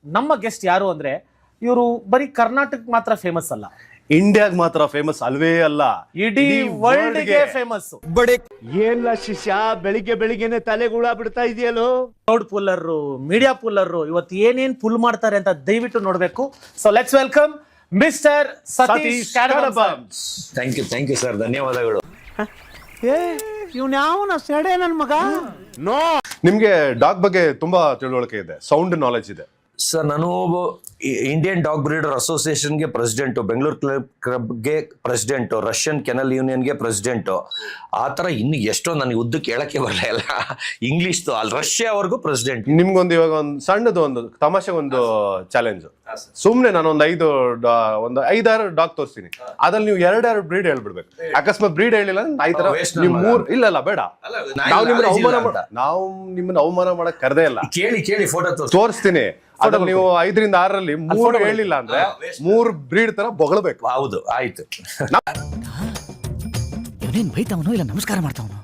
ನಮ್ಮ ಗೆಸ್ಟ್ ಯಾರು ಅಂದ್ರೆ ಇವರು ಬರೀ ಕರ್ನಾಟಕ ಮಾತ್ರ ಫೇಮಸ್ ಅಲ್ಲ, ಇಂಡಿಯಾಗ್ ಮಾತ್ರ ಫೇಮಸ್ ಅಲ್ವೇ ಅಲ್ಲ, ಇಡೀ ವರ್ಲ್ಡ್ ಗೆ ಫೇಮಸ್. ಏನ್ಲ ಶಿಷ್ಯ ಬೆಳಿಗ್ಗೆ ಬೆಳಿಗ್ಗೆನೆ ತಲೆಗುಳ ಬಿಡ್ತಾ ಇದೆಯಲ್ಲೋ. ಕ್ರೌಡ್ ಪುಲ್ಲರ್, ಮೀಡಿಯಾ ಪುಲ್ಲರ್, ಇವತ್ತು ಏನೇನ್ ಪುಲ್ ಮಾಡ್ತಾರೆ ಅಂತ ದಯವಿಟ್ಟು ನೋಡ್ಬೇಕು. So let's welcome mister Satish Kadabam. Thank you sir, ಧನ್ಯವಾದಗಳು. ಇವ್ನ ಯಾವನ ಸೆಡೆ ನನ್ ಮಗ. ನೋ, ನಿಮ್ಗೆ ಡಾಗ್ ಬಗ್ಗೆ ತುಂಬಾ ತಿಳುವಳಿಕೆ ಇದೆ, ಸೌಂಡ್ ನಾಲೆಜ್ ಇದೆ. ಸರ್, ನಾನು ಇಂಡಿಯನ್ ಡಾಗ್ ಬ್ರೀಡರ್ ಅಸೋಸಿಯೇಷನ್ಗೆ ಪ್ರೆಸಿಡೆಂಟು, ಬೆಂಗಳೂರು ಕ್ಲಬ್ಗೆ ಪ್ರೆಸಿಡೆಂಟು, ರಷ್ಯನ್ ಕೆನಲ್ ಯೂನಿಯನ್ಗೆ ಪ್ರೆಸಿಡೆಂಟು, ಆ ಥರ ಇನ್ನು ಎಷ್ಟೋ ನನಗೆ ಉದ್ದಕ್ಕೆ ಹೇಳಕ್ಕೆ ಬರಲ್ಲ, ಎಲ್ಲ ಇಂಗ್ಲೀಷ್ದು. ಅಲ್ಲಿ ರಷ್ಯಾವರೆಗೂ ಪ್ರೆಸಿಡೆಂಟ್. ನಿಮ್ಗೊಂದು ಇವಾಗ ಒಂದು ಸಣ್ಣದು ಒಂದು ತಮಾಷೆ ಒಂದು ಚಾಲೆಂಜ್. ಸುಮ್ನೆ ನಾನು ಒಂದು ಐದಾರು ಡಾಗ್ ತೋರಿಸ್ತೀನಿ, ಅದ್ರಲ್ಲಿ ನೀವು ಎರಡೆರಡು ಬ್ರೀಡ್ ಹೇಳ್ಬಿಡ್ಬೇಕು. ಅಕಸ್ಮಾತ್ ಬ್ರೀಡ್ ಹೇಳಿಲ್ಲ ನೀವು ಇಲ್ಲ ಬೇಡ, ನಾವು ನಿಮ್ಮನ್ನ ಅವಮಾನ ಮಾಡಕ್ ಕರ್ದೇ ಇಲ್ಲ. ಕೇಳಿ ಫೋಟೋ ತೋರಿಸ್ತೀನಿ. ಅದ್ರಲ್ಲಿ ನೀವು 5ರಿಂದ 6ರಲ್ಲಿ 3 ಹೇಳಿಲ್ಲ ಅಂದ್ರೆ 3 ಬ್ರೀಡ್ ತರ ಬೊಗಳಬೇಕು. ಹೌದು, ಆಯ್ತು. ಇವನೇನ್ ಬೈತಾವನೋ ಇಲ್ಲ ನಮಸ್ಕಾರ ಮಾಡ್ತಾವನೋ.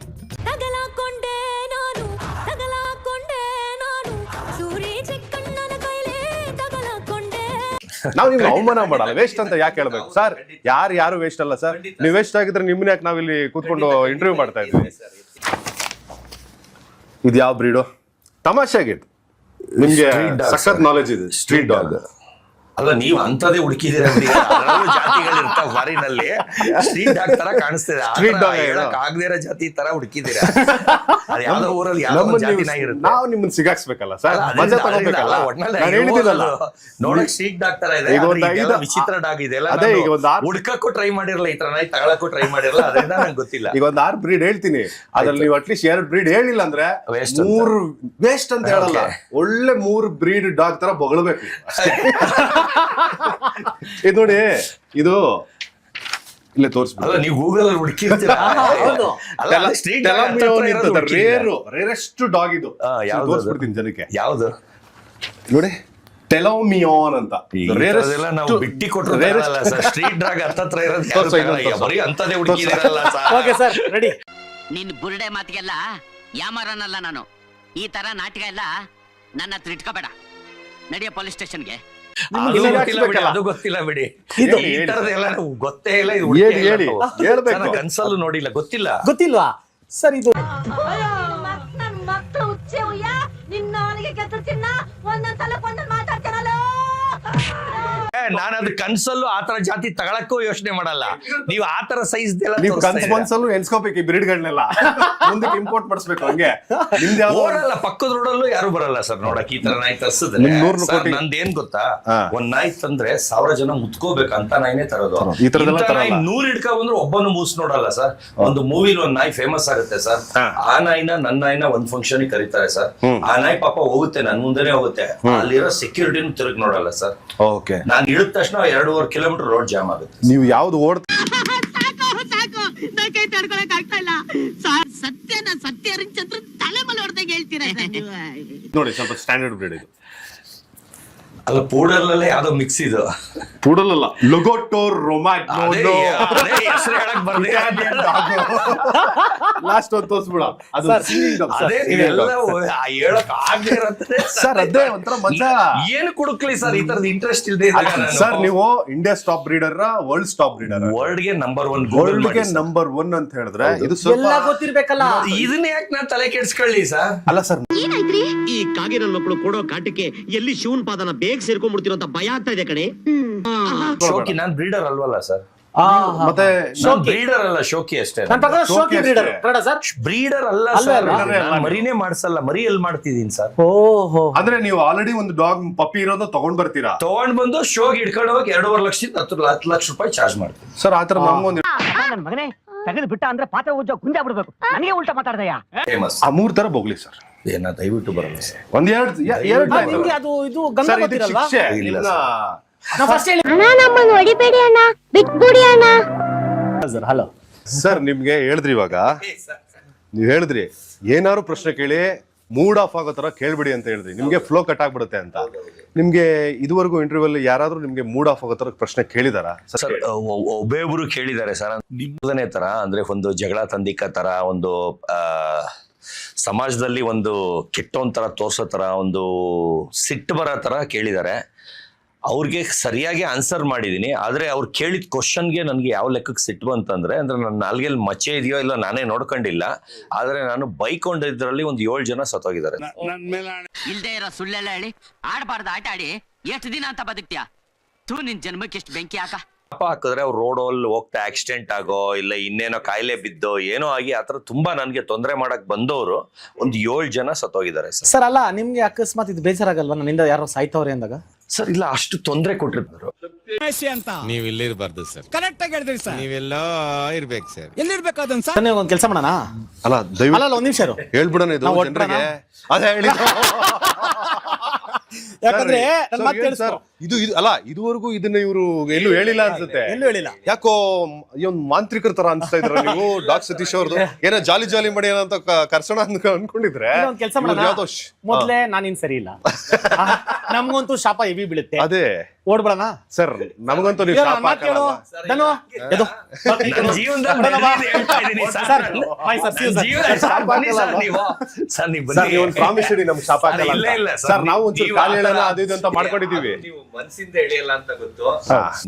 ನಾವು ನಿಮ್ಗೆ ಅವಮಾನ ಮಾಡಲ್ಲ. ವೇಸ್ಟ್ ಅಂತ ಯಾಕೆ ಹೇಳ್ಬೇಕು ಸರ್? ಯಾರು ವೇಸ್ಟ್ ಅಲ್ಲ ಸರ್. ನೀವು ವೇಸ್ಟ್ ಆಗಿದ್ರೆ ನಿಮ್ಮನ್ನ ಯಾಕೆ ನಾವಿಲ್ಲಿ ಕೂತ್ಕೊಂಡು ಇಂಟರ್ವ್ಯೂ ಮಾಡ್ತಾ ಇದ್ವಿ? ಇದು ಯಾವ ಬ್ರೀಡು? ತಮಾಷೆ ಆಗಿತ್ತು. ನಿಮ್ಗೆ ಸಖತ್ ನಾಲೆಜ್ ಇದೆ. ಸ್ಟ್ರೀಟ್ ಡಾಗ್ ಅಲ್ಲ, ನೀವು ಅಂತದೇ ಹುಡುಕಿದ್ದೀರಾ. ಜಾತಿಗಳಿರ್ತಾವ ಫಾರಿನಲ್ಲಿ, ಸ್ಟ್ರೀಟ್ ಡಾಗ್ ತರ ಕಾಣಿಸ್ತಿದೆ. ಆಗದೇ ಇರೋ ಜಾತಿ ತರ ಹುಡುಕಿದ್ದೀರಾ. ಅದು ಯಾವ್ದೋ ಊರಲ್ಲಿ ಯಾವ ಜಾತಿನ ಇರುತ್ತೆ. ನಾವು ನಿಮ್ಮನ್ನ ಸಿಗಾಕ್ಸ್ಬೇಕಲ್ಲ ಸರ್, ಮಜಾ ತಗೋಬೇಕಲ್ಲ. ನೋಡಕ್ ಸ್ಟ್ರೀಟ್ ಡಾಗ್ ತರ ಇದೆ, ವಿಚಿತ್ರ ಡಾಗ್ ಇದೆ. ಹುಡ್ಕಕ್ಕೂ ಟ್ರೈ ಮಾಡಿರಲ್ಲ, ಈ ತರ ನಾಯಿ ತಗೊಳಕ್ಕೂ ಟ್ರೈ ಮಾಡಿರಲ್ಲ, ಅದರಿಂದ ನಂಗೆ ಗೊತ್ತಿಲ್ಲ. ಈಗ ಒಂದ್ 6 ಬ್ರೀಡ್ ಹೇಳ್ತೀನಿ, ಅದ್ರಲ್ಲಿ ನೀವು ಅಟ್ಲೀಸ್ಟ್ 2 ಬ್ರೀಡ್ ಹೇಳಿಲ್ಲ ಅಂದ್ರೆ 3 ವೇಸ್ಟ್ ಅಂತ ಹೇಳಲ್ಲ. ಒಳ್ಳೆ 3 ಬ್ರೀಡ್ ಡಾಗ್ ತರ ಬೊಗಳಬೇಕು. ಇದು ನೋಡಿ, ಇದು ಇಲ್ಲೇ ತೋರಿಸ್ಬಿಟ್ಟು ನೀವು ಗೂಗಲ್ ಅಲ್ಲಿ ಹುಡುಕಿರ್ತೀರಾ. ರೇರೆಸ್ಟ್ ಡಾಗ್ ಇದು. ತೋರಿಸ್ಬಿಡ್ತೀನಿ ಜನಕ್ಕೆ. ಯಾವ್ದು ನೋಡಿ, ಟೆಲೋಮಿಯಾನ್ ಅಂತ. ನಾವು ಬಿಟ್ಟಿ ಕೊಟ್ಟರೆ ಸ್ಟ್ರೀಟ್ ಡಾಗ್ ಹತ್ತತ್ರ ಇರೋದು ಬರೀ ಅಂತದೇ ಹುಡುಕಿದಿರಲ್ಲ. Okay sir, ready. ನಿನ್ ಬುರುಡೆ ಮಾತಿಗೆಲ್ಲ ಯಾಮಾರನಲ್ಲ ನಾನು. ಈ ತರ ನಾಟಕ ಎಲ್ಲ ನನ್ನ ಹತ್ರ ಇಟ್ಕೋಬೇಡ. ನಡಿಯ ಪೊಲೀಸ್ ಸ್ಟೇಷನ್ಗೆ. ಅದು ಗೊತ್ತಿಲ್ಲ ಬಿಡಿ, ಈ ತರದೆಲ್ಲ ಗೊತ್ತೇ ಇಲ್ಲ. ಕನ್ಸಲ್ಲೂ ನೋಡಿಲ್ಲ, ಗೊತ್ತಿಲ್ವಾ ಸರ್? ಇದು ನಾನು ಅದು ಕನ್ಸಲ್ಲೂ ಆತರ ಜಾತಿ ತಗೊಳಕ್ಕೂ ಯೋಚನೆ ಮಾಡಲ್ಲ. ನೀವು ಆತರ ಸೈಜ್ ಕನ್ಸಲ್ಲೂ ಎನ್ಸ್ಕೋಬೇಕು. ಈ ಬ್ರೀಡ್ಗಳನ್ನೆಲ್ಲ ಮುಂದಕ್ಕೆ ಇಂಪೋರ್ಟ್ ಮಾಡಿಸ್ಬೇಕು. ಹಂಗೆ ಓರಲ್ಲ, ಪಕ್ಕದ ರೋಡಲ್ಲೂ ಯಾರು ಬರಲ್ಲ ಸರ್ ನೋಡಕ್. ಈ ತರ ನಾಯಿ ತರ್ಸಿದ್ರೆ ನಂದೇನ್ ಗೊತ್ತಾ, ಒಂದ್ ನಾಯಿ ತಂದ್ರೆ 1000 ಜನ ಮುತ್ಕೋಬೇಕಂತ ನಾಯಿನೇ ತರೋದು. 100 ಹಿಡ್ಕ ಬಂದ್ರೆ ಒಬ್ಬನು ಮೂಸ್ ನೋಡಲ್ಲ ಸರ್. ಒಂದು ಮೂವಿಲಿ ಒಂದ್ ನಾಯಿ ಫೇಮಸ್ ಆಗುತ್ತೆ ಸರ್, ಆ ನಾಯಿನ ನನ್ನ ನಾಯಿನ ಒಂದ್ ಫಂಕ್ಷನ್ ಕರೀತಾರೆ ಸರ್. ಆ ನಾಯಿ ಪಾಪ ಹೋಗುತ್ತೆ, ನನ್ ಮುಂದೆನೆ ಹೋಗುತ್ತೆ. ಅಲ್ಲಿರೋ ಸೆಕ್ಯೂರಿಟಿನೂ ತಿರುಗಿ ನೋಡಲ್ಲ ಸರ್. ನಾನ್ ಇಳಿದ ತಕ್ಷಣ 2.5 ಕಿಲೋಮೀಟರ್ ರೋಡ್ ಜಾಮ್ ಆಗುತ್ತೆ. ನೀವು ಯಾವ್ದು ಸತ್ಯ ಹರಿಶ್ಚಂದ್ರ ತಲೆ ಮೇಲೆ ಹೊಡೆದಾಗ ಹೇಳ್ತೀರಾ ನೋಡಿ, ಸ್ವಲ್ಪ ಸ್ಟ್ಯಾಂಡರ್ಡ್ ಬ್ರೀಡ್ ಇದು. ಅಲ್ಲ, ಪೂಡಲ್ಲೇ ಯಾವ್ದೋ ಮಿಕ್ಸ್ ಇದು. ಪೂಡಲ್ ಅಲ್ಲ, ಲೊಗೊಟೋರ್ ರೊಮ್ಯಾಕ್. ಲಾಸ್ಟ್ ಒಂದು ತೋರಿಸ್ಬಿಡ. ಸರ್ ಅದೇ ಒಂಥರ ಮಜಾ. ಏನು ಕುಡುಕ್ಲಿ ಸರ್, ಈ ತರದ ಇಂಟ್ರೆಸ್ಟ್ ಇಲ್ಲದೆ. ಸರ್ ನೀವು India stop breeder, world stop breeder, world ಗೆ ನಂಬರ್ 1, ವರ್ಲ್ಡ್ ಗೆ ನಂಬರ್ 1 ಅಂತ ಹೇಳಿದ್ರೆ ಇದು ಎಲ್ಲ ಗೊತ್ತಿರ್ಬೇಕಲ್ಲ. ಇದನ್ನ ಯಾಕೆ ನಾನ್ ತಲೆ ಕೆಡ್ಸ್ಕೊಳ್ಳಿ ಸರ್? ಅಲ್ಲ ಸರ್, ಈ ಕಾಗಿ ನನ್ನ ಮಕ್ಕಳು ಕೊಡೋ ಕಾಟಕ್ಕೆ ಎಲ್ಲಿ ಶಿವನ್ ಪಾದನ ಬೇಗ ಸೇರ್ಕೊಂಡ್ಬಿಡ್ತಿರೋ ಅಂತ ಭಯ ಆಗ್ತಾ ಇದೆ ಕಣೆ. ಶೋಕಿ, ನಾನ್ ಬ್ರೀಡರ್ ಅಲ್ವಲ್ಲ ಸರ್. ಮತ್ತೆ ಬ್ರೀಡರ್ ಅಲ್ಲ, ಶೋಕಿ ಅಷ್ಟೇ. ಬ್ರೀಡರ್ ಅಲ್ಲ ಸರ್, ಮರಿನೇ ಮಾಡ್ಸಲ್ಲ. ಮರಿ ಎಲ್ಲಿ ಮಾಡ್ತಿದೀನಿ ಸರ್? ಅಂದ್ರೆ ನೀವು ಆಲ್ರೆಡಿ ಒಂದು ಡಾಗ್ ಪಪ್ಪಿ ಇರೋದು ತಗೊಂಡ್ ಬರ್ತೀರಾ, ತಗೊಂಡ್ ಬಂದು ಶೋಗೆ ಇಟ್ಕೊಂಡು ಹೋಗಿ 2.5 ಲಕ್ಷದಿಂದ 10 ಲಕ್ಷ ರೂಪಾಯಿ ಚಾರ್ಜ್ ಮಾಡ್ತೀನಿ ಸರ್. ಆತರ ನಮ್ಗೊಂದು ನನ್ ಮಗನೇ ತೆಗೆದು ಬಿಟ್ಟ ಅಂದ್ರೆ ಪಾತ್ರೆ ಉಜ್ಜೋ ಗುಂಜಾ ಬಿಡ್ಬೇಕು. ನನಗೆ ಉಲ್ಟಾ ಮಾತಾಡ್ದಯ್ಯ. ಫೇಮಸ್ ಆ 3 ತರ ಬೋಗ್ಲಿ ಸರ್. ಏನ ದಯವಿಟ್ಟು ಬರಲ್ಲ ಸರ್. ನಿಮ್ಗೆ ಅದು ಇದು ಗಂಧ ಗೊತ್ತಿರಲ್ವಾ? ನಮ್ಮನ್ನು ಹೊಡಿಬೇಡಿ ಅಣ್ಣ, ಬಿಟ್ಬಿಡಿ ಅಣ್ಣ. ಹಲೋ ಸರ್, ನಿಮ್ಗೆ ಹೇಳಿದ್ರಿ ಇವಾಗ, ನೀವ್ ಹೇಳಿದ್ರಿ ಏನಾದ್ರು ಪ್ರಶ್ನೆ ಕೇಳಿ ಮೂಡ್ ಆಫ್ ಆಗೋ ತರ ಕೇಳ್ಬಿಡಿ ಅಂತ ಹೇಳಿದ್ರಿ. ನಿಮ್ಗೆ ಫ್ಲೋ ಕಟ್ ಆಗ್ಬಿಡುತ್ತೆ ಅಂತ. ನಿಮ್ಗೆ ಇದುವರೆಗೂ ಇಂಟರ್ವ್ಯೂ ಅಲ್ಲಿ ಯಾರಾದ್ರೂ ನಿಮ್ಗೆ ಮೂಡ್ ಆಫ್ ಆಗೋ ತರ ಪ್ರಶ್ನೆ ಕೇಳಿದಾರ ಸರ್? ಒಬ್ಬೊಬ್ರು ಕೇಳಿದ್ದಾರೆ ಸರ್. ನಿಮ್ಮದನೇ ತರ ಅಂದ್ರೆ ಒಂದು ಜಗಳ ತಂದಿಕ ತರ, ಒಂದು ಸಮಾಜದಲ್ಲಿ ಒಂದು ಕೆಟ್ಟೋನ್ ತರ ತೋರ್ಸೋ ತರ ಒಂದು ಸಿಟ್ಟು ಬರೋ ತರ ಕೇಳಿದ್ದಾರೆ. ಅವ್ರಿಗೆ ಸರಿಯಾಗಿ ಆನ್ಸರ್ ಮಾಡಿದೀನಿ. ಆದ್ರೆ ಅವ್ರು ಕೇಳಿದ ಕ್ವಶನ್ಗೆ ನನ್ಗೆ ಯಾವ ಲೆಕ್ಕಕ್ಕೆ ಸಿಟ್ಟು ಅಂತಂದ್ರೆ ನನ್ನ ನಾಲ್ಗೆಲ್ಲಿ ಮಚ್ಚೆ ಇದೆಯೋ ಇಲ್ಲ ನಾನೇ ನೋಡ್ಕೊಂಡಿಲ್ಲ. ಆದ್ರೆ ನಾನು ಬೈಕೊಂಡಿದ್ರಲ್ಲಿ ಒಂದು 7 ಜನ ಸತ್ತೋಗಿದ್ದಾರೆ. ಇಲ್ದೇ ಇರೋ ಸುಳ್ಳೆಲ್ಲ ಹೇಳಿ ಆಡಬಾರ್ದು ಆಟ ಆಡಿ ಎಷ್ಟು ದಿನ ಅಂತ ಬದುಕ್ತೀಯ? ನಿನ್ ಜನ್ಮಕ್ಕೆ ಎಷ್ಟು ಬೆಂಕಿ ಹಾಕ. ಅಪ್ಪ ಹಾಕಿದ್ರೆ ಅವ್ರು ರೋಡಲ್ಲಿ ಹೋಗ್ತಾ ಆಕ್ಸಿಡೆಂಟ್ ಆಗೋ ಇಲ್ಲ ಇನ್ನೇನೋ ಕಾಯಿಲೆ ಬಿದ್ದೋ ಏನೋ ಆಗಿ ಆತರ ತುಂಬಾ ನನ್ಗೆ ತೊಂದರೆ ಮಾಡಕ್ ಬಂದವರು ಒಂದು 7 ಜನ ಸತ್ತೋಗಿದ್ದಾರೆ ಸರ್. ಸರ್ ಅಲ್ಲ, ನಿಮ್ಗೆ ಅಕಸ್ಮಾತ್ ಇದು ಬೇಜಾರಾಗಲ್ವಾ ನನ್ನಿಂದ ಯಾರೋ ಸಾಯ್ತವ್ರೆ ಅಂದಾಗ? ಸರ್ ಇಲ್ಲ, ಅಷ್ಟು ತೊಂದರೆ ಕೊಟ್ಟಿರ್ತಾರೆ. ನೀವ್ ಇಲ್ಲಿರ್ಬಾರ್ದು ಸರ್. ಕರೆಕ್ಟ್ ಆಗಿ ಹೇಳಿದ್ರಿ ಸರ್. ನೀವೆಲ್ಲೋ ಇರ್ಬೇಕು ಸರ್. ಎಲ್ಲಿರ್ಬೇಕಾದನ್ ಸರ್? ನೀವು ಒಂದ್ ಕೆಲಸ ಮಾಡೋಣ. ಅಲ್ಲ ದಯವಿಟ್ಟು ಅಲ್ಲ, ಒಂದ್ ನಿಮಿಷ ಇರು. ಹೇಳ್ಬಿಡೋಣ ಇದು ನಾವು ಜನರಿಗೆ. ಅದೇ ಹೇಳಿ ಯಾಕಂದ್ರೆ ನನ್ ಮಾತ್ ಸರ್, ಕೇಳಿಸ್ಕೊ. ಸರ್, ಇದು ಅಲ್ಲ, ಇದುವರೆಗೂ ಇದನ್ನ ಇವರು ಎಲ್ಲೂ ಹೇಳಿಲ್ಲ ಅನ್ಸುತ್ತೆ. ಎಲ್ಲೂ ಹೇಳಿಲ್ಲ. ಯಾಕೋ ಈ ಒಂದು ಮಾಂತ್ರಿಕರ ತರ ಅನ್ಸ್ತಾ ಇದ್ರ ನೀವು ಡಾಕ್ ಸತೀಶ್ ಅವ್ರದ್ದು. ಏನೋ ಜಾಲಿ ಮಾಡಿ ಏನಂತ ಕರ್ಸೋಣ ಅನ್ಕೊಂಡಿದ್ರೆ ಒಂದ್ ಕೆಲಸ ಮಾಡೋಣ. ಮೊದ್ಲೇ ನಾನಿನ್ ಸರಿ ಇಲ್ಲ. ನಮ್ಗಂತೂ ಶಾಪ ಹೆವಿ ಬೀಳುತ್ತೆ. ಅದೇ ಓಡ್ಬಿಡೋಣ ಸರ್. ನಮಗಂತೂ ನೀವು ಶಾಪ ಹಾಕಲ್ಲ. ನನ್ನ ಜೀವನದಲ್ಲಿ ನಡೆದಿದ್ದು ಹೇಳ್ತಾ ಇದೀನಿ sir. Sir, bye sir, see you, sir. ಜೀವನ ಸರ್, ಬನ್ನಿ ಸರ್ ನೀವು. ಸರ್ ನೀವು ಸರ್, ಬನ್ನಿ. ನೀವು ಒಂದು ಪ್ರಾಮಿಸ್ ಇಡಿ ನಮ್ಗೆ ಶಾಪ ಹಾಕಲ್ಲ ಇಲ್ಲ, ಇಲ್ಲ ಅಂತ. ಸರ್, ಸರ್, ನಾವು ಒಂಚೂರು ನೀವು ಕಾಲ್ ಹೇಳೋಣ ಆ ಥರ ಅದು ಇದು ಅಂತ ಮಾಡ್ಕೊಂಡಿದೀವಿ. ನೀವು ಮನ್ಸಿಂದ ಹೇಳಿಯಲ್ಲ ಅಂತ ಗೊತ್ತು.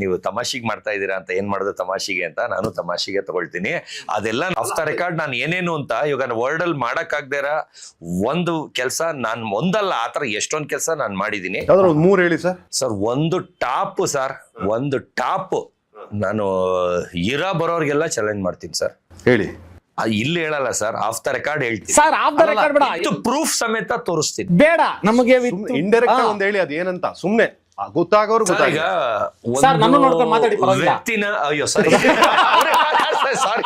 ನೀವು ತಮಾಷೆಗೆ ಮಾಡ್ತಾ ಇದ್ದೀರಾ ಅಂತ ಏನ್ ಮಾಡೋದು ತಮಾಷೆಗೆ ಅಂತ ನಾನು ತಮಾಷೆಗೆ ತಗೊಳ್ತೀನಿ. ಅದೆಲ್ಲ ಆಫ್ ದ ರೆಕಾರ್ಡ್ ನಾನು ಏನೇನು ಅಂತ ಇವಾಗ ವರ್ಡ್ ಅಲ್ಲಿ ಮಾಡಕ್ ಆಗದಿರ ಒಂದು ಕೆಲಸ ನಾನು ಒಂದಲ್ಲ ಆತರ ಎಷ್ಟೊಂದ್ ಕೆಲಸ ನಾನು ಮಾಡಿದೀನಿ. ಯಾವ್ದಾದ್ರು ಒಂದು 3 ಹೇಳಿ ಸರ್. ಸರ್ ಒಂದು ಟಾಪ್ ನಾನು ಬರೋರ್ಗೆಲ್ಲ ಚಾಲೆಂಜ್ ಮಾಡ್ತೀನಿ ಸರ್. ಹೇಳಿ. ಇಲ್ಲಿ ಹೇಳಲ್ಲ ಸರ್, ಆಫ್ ದ ರೆಕಾರ್ಡ್ ಹೇಳ್ತೀನಿ ಸರ್, ಆಫ್ ದ ರೆಕಾರ್ಡ್ ಬೇಡ, ಪ್ರೂಫ್ ಸಮೇತ ತೋರಿಸ್ತೀನಿ. ಬೇಡ ನಮಗೆ ಇಂಡೈರೆಕ್ಟ್ ಒಂದು ಹೇಳಿ ಅದು ಏನಂತ ಸುಮ್ನೆ ಗೊತ್ತಾಗೋರು ಸರ್, ಗೊತ್ತಾಗ. ಈಗ ಸರ್, ನನ್ನ ನೋಡ್ಕೊಂಡು ಮಾತಾಡಿ, ಪರವಾಗಿಲ್ಲ. ವ್ಯಕ್ತಿನ ಅಯ್ಯೋ ಸಾರಿ ಸಾರಿ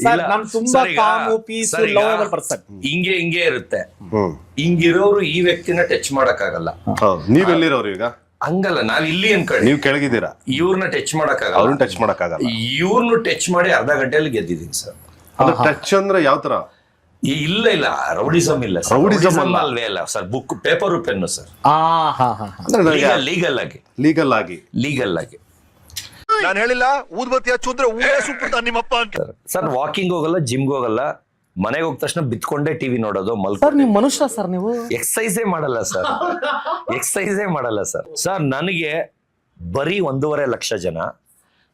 ಸರ್, ನಾನು ತುಂಬಾ ಕಾಮು, ಪೀಸ್, ಲವಬಲ್ ಪರ್ಸನ್. ಹಿಂಗೆ ಇರುತ್ತೆ. ಹಿಂಗಿರೋರು ಈ ವ್ಯಕ್ತಿನ ಟಚ್ ಮಾಡಕ್ ಆಗಲ್ಲ. ನೀವ್ ಎಲ್ಲಿರೋರು ಈಗ? ಹಂಗಲ್ಲ, ನಾವ್ ಇಲ್ಲಿ ಅನ್ಕೊಳ್ಳಿ, ನೀವ್ ಕೆಳಗಿದ್ದೀರಾ, ಇವ್ರನ್ನ ಟಚ್ ಮಾಡಕ್ ಆಗಲ್ಲ, ಅವ್ರನ್ನ ಟಚ್ ಮಾಡಕ್ ಆಗಲ್ಲ. ಇವ್ರನ್ನ ಟಚ್ ಮಾಡಿ ಅರ್ಧ ಗಂಟೆಯಲ್ಲಿ ಗೆದ್ದಿದ್ದೀನಿ ಸರ್. ಅಂದ್ರೆ ಟಚ್ ಅಂದ್ರೆ ಯಾವ ತರ? ಇಲ್ಲ ರೌಡಿಸಮ್ ಇಲ್ಲ ಸರ್. ರೌಡಿಸಮ್ ಅಲ್ವೇ ಅಲ್ಲ sir, book paper pen sir. Legal ಆಗಿ ನಾನು ಹೇಳಿಲ್ಲ ಊದ್ಬತ್ತಿ ಹಚ್ಚುದ್ರೆ ಊರೇ ಸುಟ್ಟ ನಿಮ್ಮಪ್ಪ ಅಂತ. ಸರ್, ವಾಕಿಂಗ್ ಹೋಗಲ್ಲ, ಜಿಮ್ಗೆ ಹೋಗಲ್ಲ, ಮನೆಗೆ ಹೋದ ತಕ್ಷಣ ಬಿತ್ಕೊಂಡೇ ಟಿವಿ ನೋಡೋದು, ಸರ್ ನೀವು ಮನುಷ್ಯ ಸರ್, ನೀವು ಎಕ್ಸಸೈಸೇ ಮಾಡಲ್ಲ ಸರ್. ಸರ್, ನನಗೆ ಬರೀ 1.5 ಲಕ್ಷ ಜನ,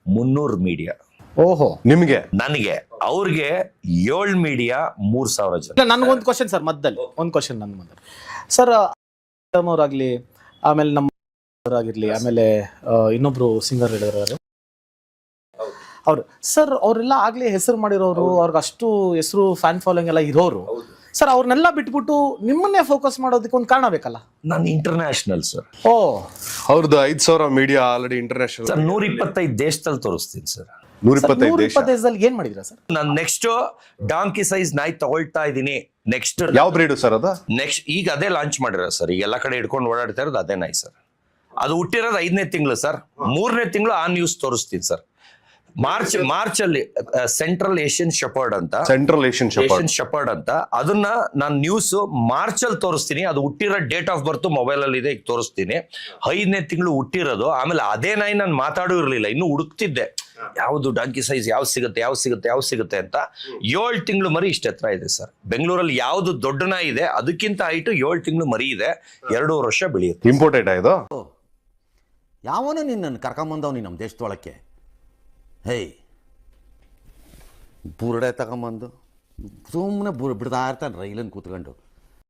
300 ಮೀಡಿಯಾ. ಓಹೋ, ನಿಮ್ಗೆ? ನನಗೆ, ಅವ್ರಿಗೆ 7 ಮೀಡಿಯಾ, 3,000 ಜನ. ನನ್ಗೊಂದು ಕ್ವಶನ್ ಸರ್, ಮಧ್ಯದಲ್ಲಿ ಒಂದು ಕ್ವಶನ್ ನನ್ನ ಮೊದಲು ಸರ್. ಅವರಾಗ್ಲಿ, ಆಮೇಲೆ ನಮ್ಮ ಆಗಿರ್ಲಿ, ಆಮೇಲೆ ಇನ್ನೊಬ್ರು ಸಿಂಗರ್ ಹೇಳಿದ್ರು ಅವ್ರು ಸರ್, ಅವರೆಲ್ಲ ಆಗ್ಲೇ ಹೆಸರು ಮಾಡಿರೋರು, ಅವ್ರಿಗೆ ಅಷ್ಟು ಹೆಸರು, ಫ್ಯಾನ್ ಫಾಲೋಯಿಂಗ್ ಎಲ್ಲ ಇರೋರು ಸರ್. ಅವ್ರನ್ನೆಲ್ಲ ಬಿಟ್ಬಿಟ್ಟು ನಿಮ್ಮನ್ನೇ ಫೋಕಸ್ ಮಾಡೋದಕ್ಕೆ ಒಂದು ಕಾರಣ ಬೇಕಲ್ಲ? ನಾನು ಇಂಟರ್ನ್ಯಾಷನಲ್ ಸರ್. ಓ, ಅವ್ರದ್ದು 5,000 ಮೀಡಿಯಾ ಆಲ್ರೆಡಿ ಇಂಟರ್ನ್ಯಾಷನಲ್ ಸರ್. 125 ದೇಶದಲ್ಲಿ ತೋರಿಸ್ತೀನಿ ಸರ್. 125 ದೇಶದಲ್ಲಿ ಏನ್ ಮಾಡಿದ್ರ ಸರ್? ನಾನು ನೆಕ್ಸ್ಟ್ ಡಾಂಕಿ ಸೈಜ್ ನಾಯಿ ತಗೊಳ್ತಾ ಇದೀನಿ. ನೆಕ್ಸ್ಟ್ ಯಾವ ಬ್ರೀಡ್ ಸರ್ ಅದು? ನೆಕ್ಸ್ಟ್ ಈಗ ಅದೇ ಲಾಂಚ್ ಮಾಡಿರೋ ಸರ್. ಈಗ ಎಲ್ಲ ಕಡೆ ಹಿಡ್ಕೊಂಡು ಓಡಾಡ್ತಾ ಇರೋದು ಅದೇ ನಾಯಿ ಸರ್. ಅದು ಹುಟ್ಟಿರೋದು 5ನೇ ತಿಂಗಳು ಸರ್. 3ನೇ ತಿಂಗಳು ಆ ನ್ಯೂಸ್ ತೋರಿಸ್ತೀನಿ ಸರ್. ಮಾರ್ಚ್ ಅಲ್ಲಿ ಸೆಂಟ್ರಲ್ ಏಷ್ಯನ್ ಶೆಪರ್ಡ್ ಅಂತ ಅದನ್ನ ನಾನು ನ್ಯೂಸ್ ಮಾರ್ಚ್ ಅಲ್ಲಿ ತೋರಿಸ್ತೀನಿ. ಅದು ಹುಟ್ಟಿರೋ ಡೇಟ್ ಆಫ್ ಬರ್ತ್ ಮೊಬೈಲ್ ಅಲ್ಲಿ ಇದೆ, ಈಗ ತೋರಿಸ್ತೀನಿ. 5ನೇ ತಿಂಗಳು ಹುಟ್ಟಿರೋದು. ಆಮೇಲೆ ಅದೇ ನಾಯಿ ನಾನು ಮಾತಾಡೂ ಇರ್ಲಿಲ್ಲ, ಇನ್ನು ಹುಡುಕ್ತಿದ್ದೆ ಯಾವ್ದು ಡಾಂಕಿ ಸೈಜ್ ಯಾವ್ದು ಸಿಗುತ್ತೆ ಅಂತ. 7 ತಿಂಗಳು ಮರಿ ಇಷ್ಟ ಹತ್ರ ಇದೆ ಸರ್. ಬೆಂಗಳೂರಲ್ಲಿ ಯಾವ್ದು ದೊಡ್ಡ ನಾಯಿ ಇದೆ ಅದಕ್ಕಿಂತ ಹೈಟು 7 ತಿಂಗಳು ಮರಿ ಇದೆ. 2.5 ವರ್ಷ ಬೆಳೆಯುತ್ತೆ. ಇಂಪೋರ್ಟೆಡ್ ಇದು. ಯಾವನು ನಿನ್ನನ್ನು ಕರ್ಕೊಂಬಂದವ್ ನಮ್ಮ ದೇಶದೊಳಕ್ಕೆ? ಹೇಯ್, ಬುರುಡೆ ತಗೊಂಬಂದು ಸುಮ್ಮನೆ ಬಿಡ್ತಾ ಇರ್ತಾನೆ ರೈಲನ್ನು ಕೂತ್ಕೊಂಡು.